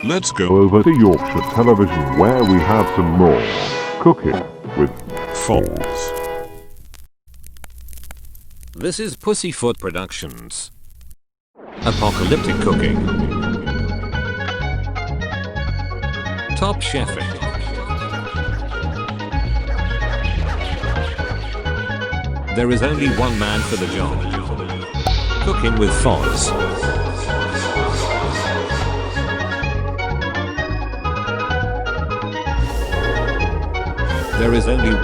Let's go over to Yorkshire Television where we have some more cooking with Fozz. This is Pussyfoot Productions. Apocalyptic cooking. Top chefing. There is only one man for the job. Cooking with Fozz. There is only...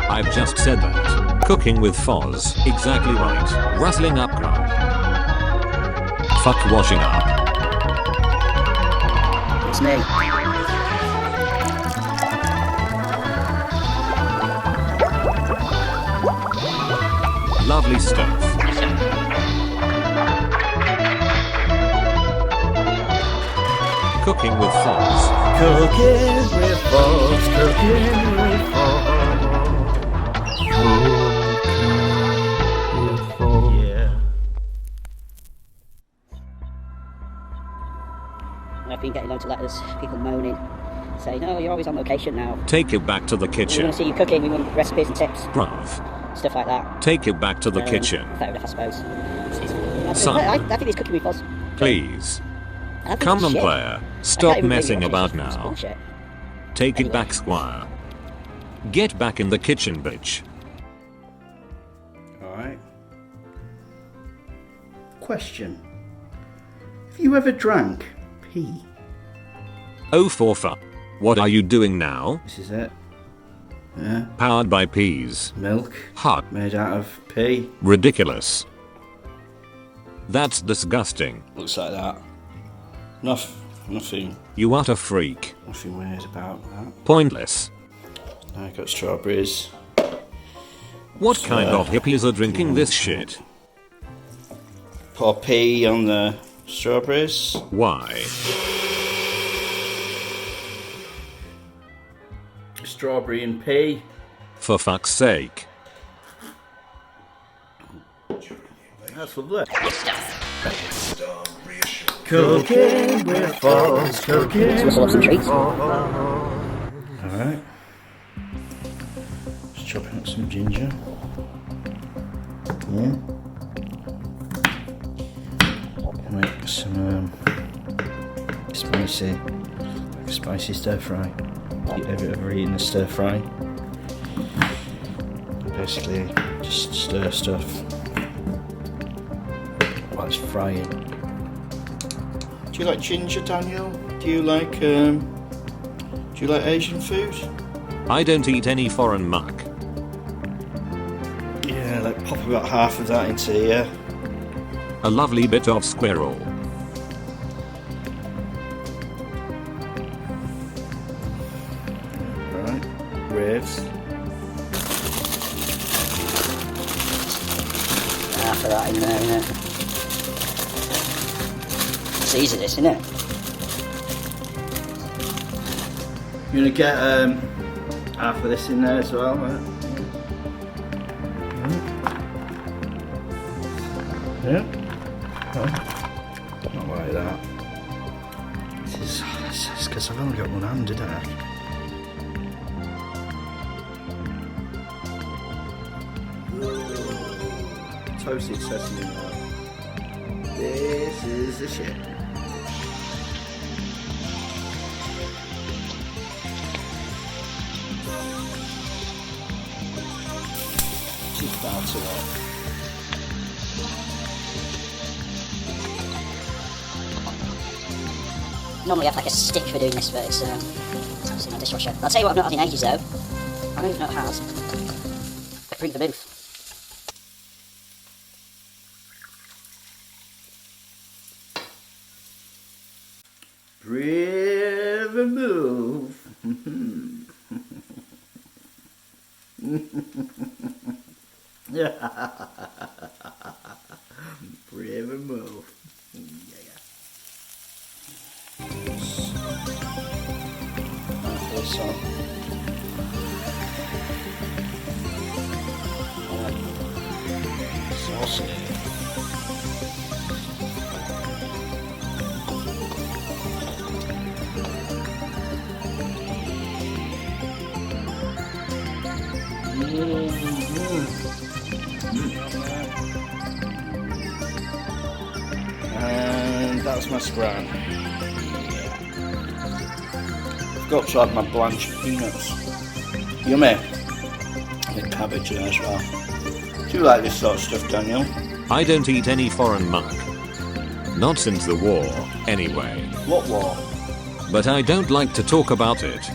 I've just said that. Cooking with Fozz. Exactly right. Rustling up grub. Fuck washing up. It's me. Lovely stuff. Cooking with Fozz. Cooking with Fozz, cooking with Fozz. Yeah. I've been getting loads of letters, people moaning, saying, "Oh, you're always on location now. Take it back to the We kitchen. want to see you cooking, we want recipes and tips, Bruv. stuff like that." Take it back to the kitchen. Fair enough, I suppose. Son. I think it's cooking with Fozz. Please. I think Come it's on, shit. player. I can't Stop even messing believe it. about It's now. bullshit. Take it Anyway. back, Squire. Get back in the kitchen, bitch. Alright. Question. Have you ever drank pee? Oh, for fuck. What are you doing now? This is it. Yeah. Powered by peas. Milk Hot. made out of pea. Ridiculous. That's disgusting. Looks like that. Nothing You are a freak. weird about that. Pointless. Now I got strawberries. What kind of hippies are drinking this shit? Pour pea on the strawberries. Why? Strawberry and pea. For fuck's sake. That's lovely. Cooking with Fozz, cooking. Let's whistle up some treats. Alright. Just chopping up some ginger. Yeah. Make some spicy stir fry. You ever eaten a stir fry? Basically, just stir stuff while it's frying. Do you like ginger, Daniel? Do you like Asian food? I don't eat any foreign muck. Yeah, like pop about half of that into here. A lovely bit of squirrel. Right, ribs. Half of that in there, innit? It's easy, this, isn't it? You're gonna get half of this in there as well, right? Yeah. Well, not like that. This is because I've only got one hand, didn't I? Toasted sesame oil. This is the shit. Just far too hot. Normally I have like a stick for doing this, but it's in my dishwasher. I'll tell you what I've not had in ages though. I don't even know what it has. Bring the booth. Brave and move. Brave and move. Yeah. This one. Saucy. And that's my scran. Got to add my blanched peanuts. Yummy. And cabbage in there as well. Do you like this sort of stuff, Daniel? I don't eat any foreign muck. Not since the war, anyway. What war? But I don't like to talk about it.